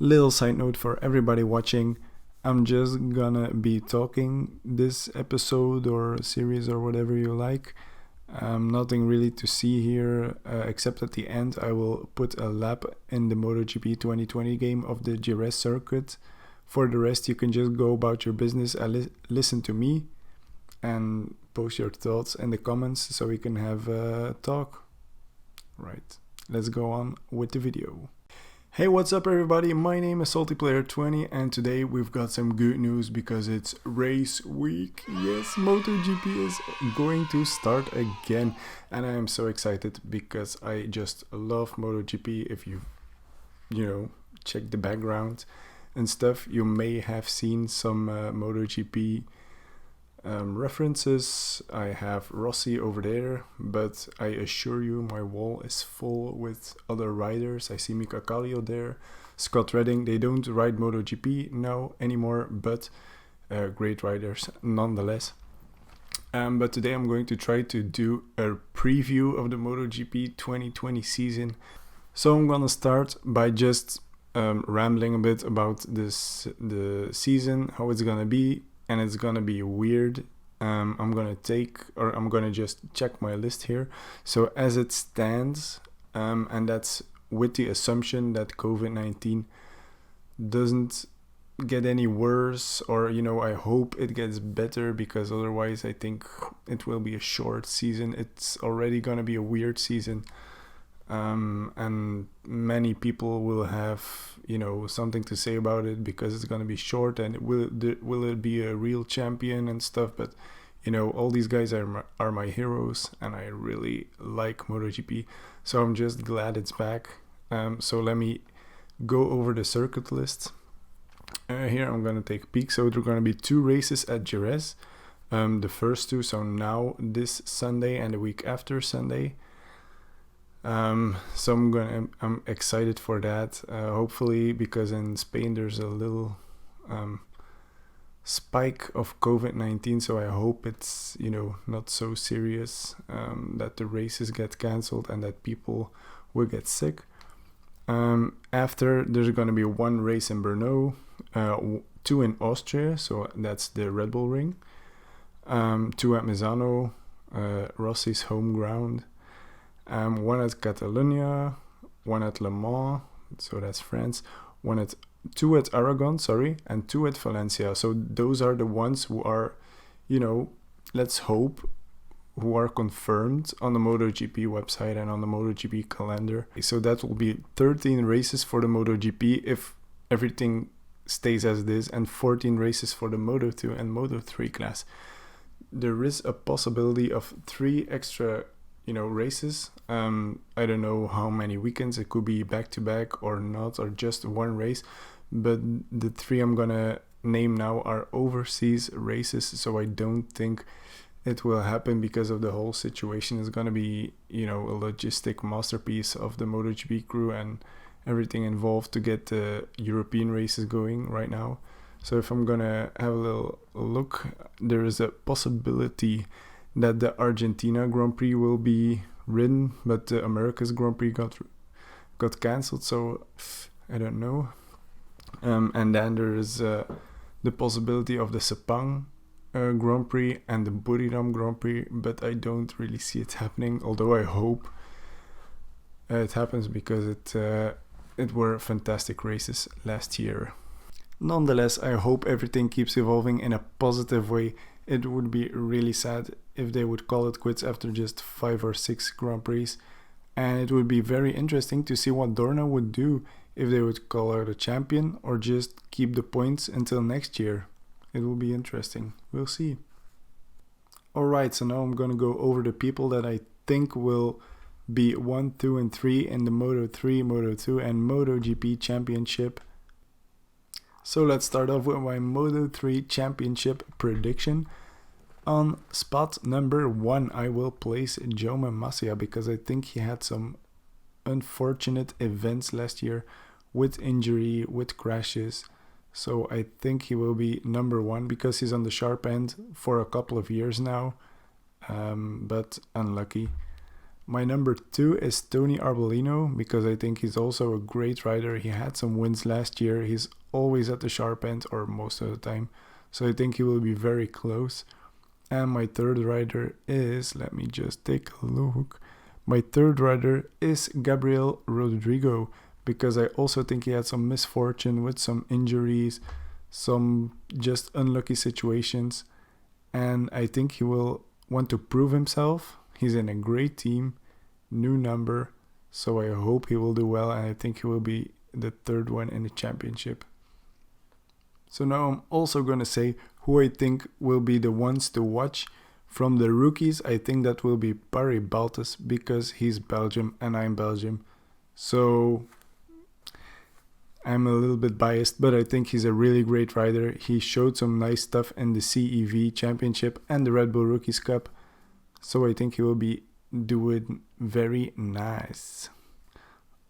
Little side note for everybody watching, I'm just gonna be talking this episode or series or whatever you like. Nothing really to see here, except at the end I will put a lap in the MotoGP 2020 game of the JEREZ circuit. For the rest, you can just go about your business and listen to me and post your thoughts in the comments so we can have a talk. Right, let's go on with the video. Hey, what's up everybody? My name is SaltyPlayer20 and today we've got some good news because it's race week. Yes, MotoGP is going to start again and I am so excited because I just love MotoGP. If you check the background and stuff, you may have seen some MotoGP references. I have Rossi over there, but I assure you my wall is full with other riders. I see Mika Kallio there, Scott Redding. They don't ride MotoGP now anymore, but great riders nonetheless. But today I'm going to try to do a preview of the MotoGP 2020 season. So I'm gonna start by just rambling a bit about the season, how it's gonna be, and it's gonna be weird. I'm gonna just check my list here. So as it stands, and that's with the assumption that COVID-19 doesn't get any worse, or I hope it gets better, because otherwise I think it will be a short season. It's already gonna be a weird season. And many people will have something to say about it because it's going to be short, and will it be a real champion and stuff. But all these guys are my heroes and I really like MotoGP, so I'm just glad it's back. So let me go over the circuit list. Here I'm going to take a peek. So there are going to be 2 races at Jerez. The first 2, so now this Sunday and the week after Sunday. So I'm excited for that. Hopefully, because in Spain there's a little spike of COVID-19, so I hope it's not so serious, that the races get cancelled and that people will get sick. After, there's going to be 1 race in Brno, 2 in Austria, so that's the Red Bull Ring, 2 at Misano, Rossi's home ground. 1 at Catalonia, 1 at Le Mans, so that's France, 2 at Aragon, and 2 at Valencia. So those are the ones who are, let's hope, who are confirmed on the MotoGP website and on the MotoGP calendar. So that will be 13 races for the MotoGP if everything stays as it is, and 14 races for the Moto2 and Moto3 class. There is a possibility of 3 extra races. I don't know how many weekends. It could be back to back or not, or just 1 race, but the 3 I'm gonna name now are overseas races, so I don't think it will happen because of the whole situation. Is gonna be a logistic masterpiece of the MotoGP crew and everything involved to get the European races going right now. So if I'm gonna have a little look, there is a possibility that the Argentina Grand Prix will be ridden, but the America's Grand Prix got cancelled, so I don't know. And then there is the possibility of the Sepang Grand Prix and the Buriram Grand Prix, but I don't really see it happening, although I hope it happens because it were fantastic races last year. Nonetheless, I hope everything keeps evolving in a positive way. It would be really sad if they would call it quits after just 5 or 6 Grand Prix. And it would be very interesting to see what Dorna would do, if they would call out a champion or just keep the points until next year. It will be interesting. We'll see. Alright, so now I'm going to go over the people that I think will be 1, 2, and 3 in the Moto3, Moto2, and MotoGP championship. So let's start off with my Moto3 championship prediction. On spot number 1, I will place Jaume Masia because I think he had some unfortunate events last year with injury, with crashes. So I think he will be number 1 because he's on the sharp end for a couple of years now, but unlucky. My number 2 is Tony Arbolino, because I think he's also a great rider. He had some wins last year. He's always at the sharp end, or most of the time. So I think he will be very close. And my third rider is, let me just take a look. My third rider is Gabriel Rodrigo, because I also think he had some misfortune with some injuries, some just unlucky situations. And I think he will want to prove himself. He's in a great team, new number, so I hope he will do well, and I think he will be the third one in the championship. So now I'm also going to say who I think will be the ones to watch. From the rookies, I think that will be Barry Baltus, because he's Belgium and I'm Belgium. So I'm a little bit biased, but I think he's a really great rider. He showed some nice stuff in the CEV Championship and the Red Bull Rookies Cup. So I think he will be doing very nice.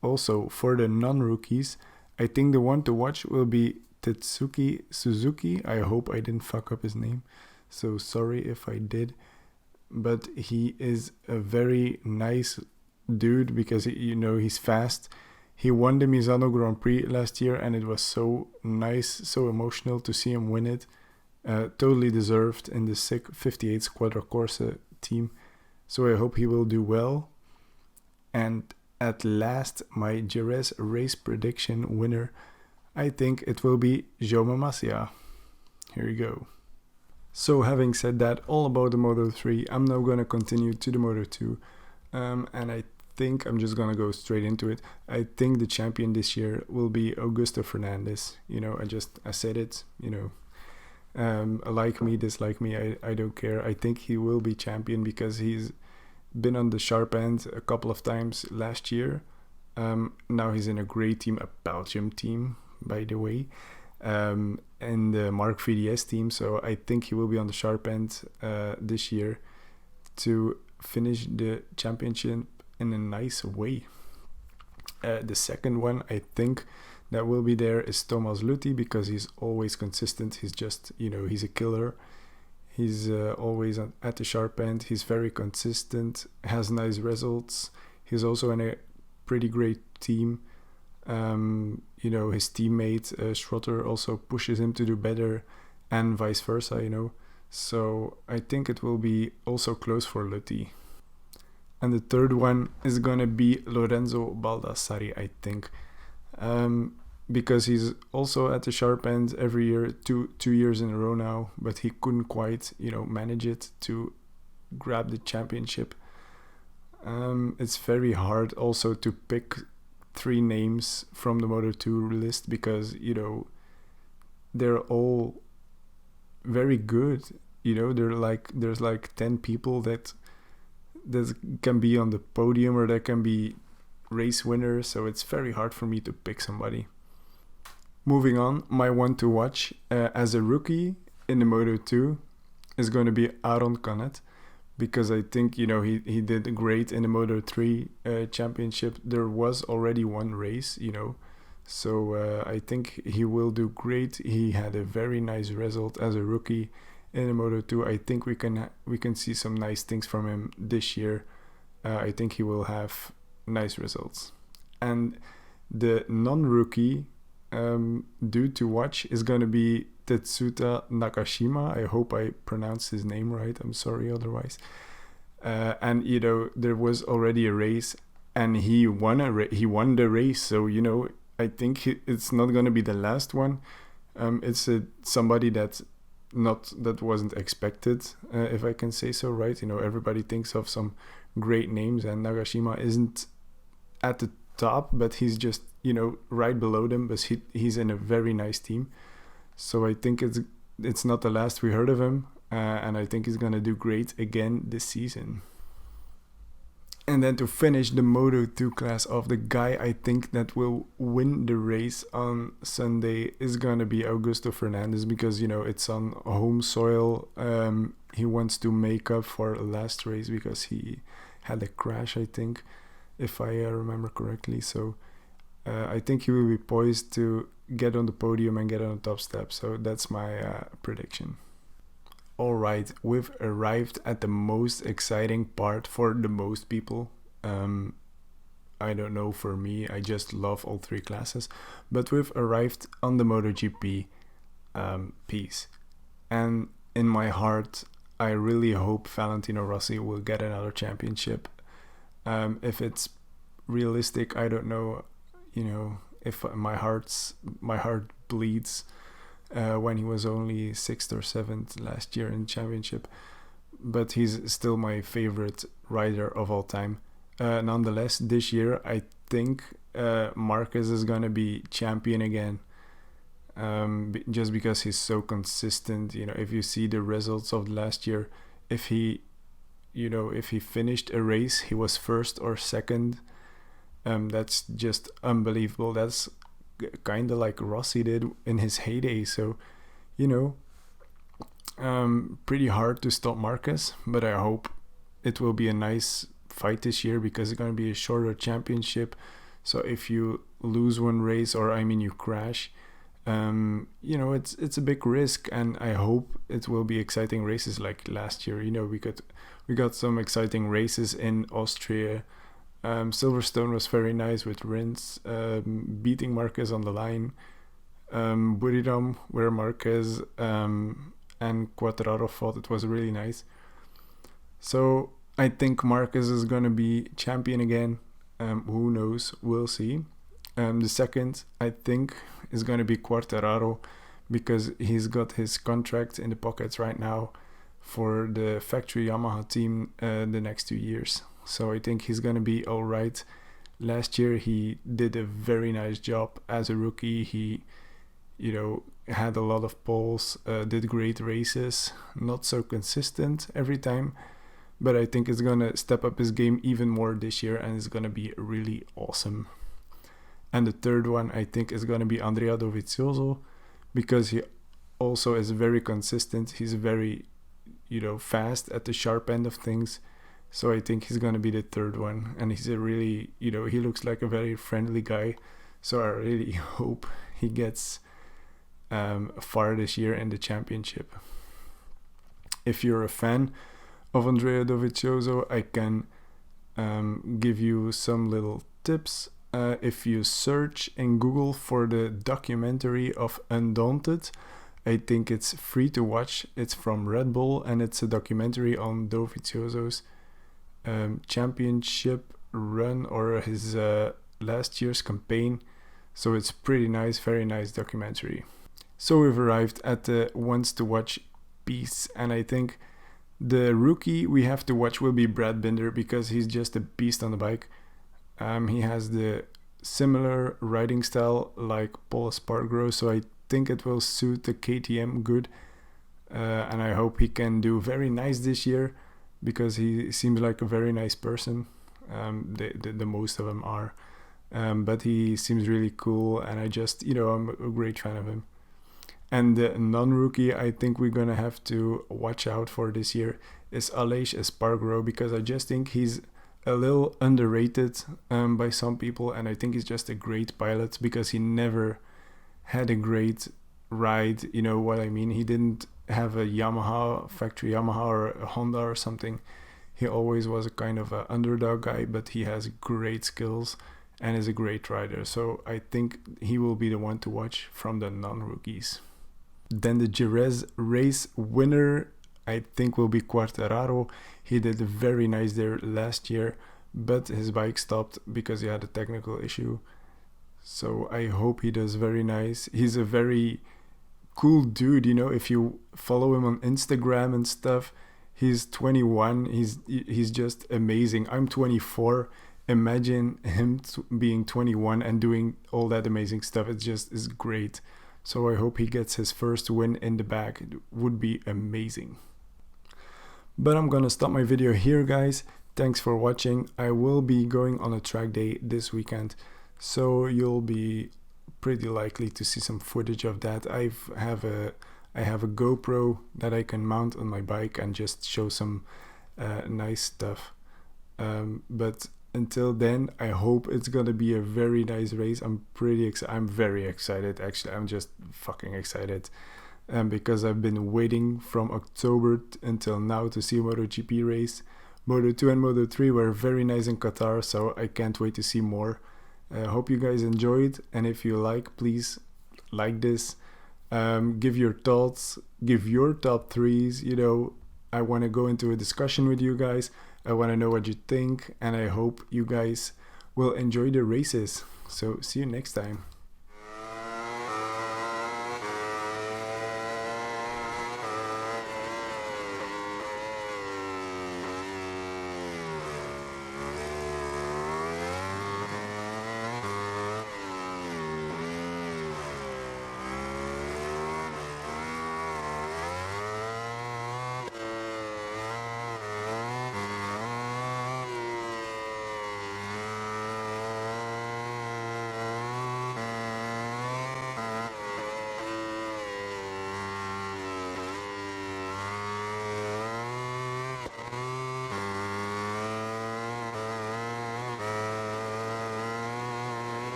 Also, for the non-rookies, I think the one to watch will be Tetsuki Suzuki. I hope I didn't fuck up his name, so sorry if I did. But he is a very nice dude, because he's fast. He won the Misano Grand Prix last year, and it was so nice, so emotional to see him win it. Totally deserved in the sick 58 Squadra Corsa team. So I hope he will do well. And at last, my JEREZ race prediction winner, I think it will be Jaume Masia. Here you go. So having said that, all about the Moto3, I'm now going to continue to the Moto2. And I think I'm just going to go straight into it. I think the champion this year will be Augusto Fernandez. I said it, like me, dislike me, I don't care. I think he will be champion because he's been on the sharp end a couple of times last year. Now he's in a great team, a Belgium team, by the way, and the Mark VDS team. So I think he will be on the sharp end this year to finish the championship in a nice way. The second one, I think, that will be there is Thomas Luthi, because he's always consistent. He's just, he's a killer. He's always at the sharp end. He's very consistent, has nice results. He's also in a pretty great team. His teammate Schrotter also pushes him to do better, and vice versa, So I think it will be also close for Luthi. And the third one is going to be Lorenzo Baldassari, I think. Because he's also at the sharp end every year, two years in a row now, but he couldn't quite, manage it to grab the championship. It's very hard also to pick 3 names from the Moto2 list, because, they're all very good. There's like 10 people that can be on the podium, or that can be race winners, so it's very hard for me to pick somebody. Moving on, my one to watch as a rookie in the Moto2 is going to be Aaron Canet, because I think, he did great in the Moto3 championship. There was already one race, so I think he will do great. He had a very nice result as a rookie in the Moto2. I think we can see some nice things from him this year. I think he will have nice results. And the non-rookie dude to watch is going to be Tetsuta Nakashima. I hope I pronounced his name right. I'm sorry otherwise. And there was already a race, and he won the race. So I think it's not going to be the last one. It's somebody that wasn't expected, if I can say so, right? Everybody thinks of some great names, and Nagashima isn't at the top, but he's just right below them. But he's in a very nice team, so I think it's not the last we heard of him, and I think he's gonna do great again this season. And then to finish the Moto2 class off, the guy I think that will win the race on Sunday is gonna be Augusto Fernandez, because it's on home soil. He wants to make up for last race because he had a crash, I think, if I remember correctly. So I think he will be poised to get on the podium and get on the top step. So that's my prediction. Alright, we've arrived at the most exciting part for the most people, I don't know, for me, I just love all three classes. But we've arrived on the MotoGP piece. And in my heart, I really hope Valentino Rossi will get another championship. If it's realistic, I don't know, if my heart bleeds when he was only 6th or 7th last year in the championship. But he's still my favorite rider of all time. Nonetheless, this year I think Marquez is gonna be champion again. Just because he's so consistent. If you see the results of last year, if he finished a race, he was first or second. That's just unbelievable. That's kind of like Rossi did in his heyday. So, pretty hard to stop Marquez, but I hope it will be a nice fight this year, because it's going to be a shorter championship. So if you lose one race, or you crash, it's a big risk, and I hope it will be exciting races like last year. We got some exciting races in Austria. Silverstone was very nice with Rins beating Marquez on the line. Buriram, where Marquez and Quartararo fought, it was really nice. So I think Marquez is going to be champion again. Who knows? We'll see. The second, I think, is going to be Quartararo, because he's got his contract in the pockets right now for the factory Yamaha team the next 2 years. So I think he's going to be all right. Last year, he did a very nice job as a rookie. He, had a lot of poles, did great races, not so consistent every time. But I think it's going to step up his game even more this year, and it's going to be really awesome. And the third one, I think, is going to be Andrea Dovizioso, because he also is very consistent. He's very, fast at the sharp end of things. So I think he's going to be the third one. And he's a really, he looks like a very friendly guy. So I really hope he gets far this year in the championship. If you're a fan of Andrea Dovizioso, I can give you some little tips. If you search in Google for the documentary of Undaunted, I think it's free to watch. It's from Red Bull, and it's a documentary on Dovizioso's championship run, or his last year's campaign. So it's pretty nice, very nice documentary. So we've arrived at the ones to watch piece, and I think the rookie we have to watch will be Brad Binder, because he's just a beast on the bike. He has the similar riding style like Paul Espargaro, so I think it will suit the KTM good. And I hope he can do very nice this year, because he seems like a very nice person. The most of them are. But he seems really cool, and I'm a great fan of him. And the non-rookie I think we're going to have to watch out for this year is Aleix Espargaro, because I just think he's a little underrated by some people, and I think he's just a great pilot, because he never had a great ride, you know what I mean? He didn't have a factory Yamaha or a Honda or something. He always was a kind of an underdog guy, but he has great skills and is a great rider. So I think he will be the one to watch from the non-rookies. Then the JEREZ race winner, I think, will be Quartararo. He did very nice there last year, but his bike stopped because he had a technical issue. So I hope he does very nice. He's a very cool dude, you know, if you follow him on Instagram and stuff. He's 21. He's just amazing. I'm 24. Imagine him being 21 and doing all that amazing stuff. It just is great. So I hope he gets his first win in the bag. It would be amazing. But I'm gonna stop my video here, guys. Thanks for watching. I will be going on a track day this weekend, so you'll be pretty likely to see some footage of that. I have a GoPro that I can mount on my bike and just show some nice stuff. But until then, I hope it's gonna be a very nice race. I'm very excited, actually. I'm just fucking excited. Because I've been waiting from October until now to see a MotoGP race. Moto2 and Moto3 were very nice in Qatar, so I can't wait to see more. Hope you guys enjoyed, and if you like, please like this. Give your thoughts, give your top threes. You know, I want to go into a discussion with you guys. I want to know what you think, and I hope you guys will enjoy the races. So see you next time.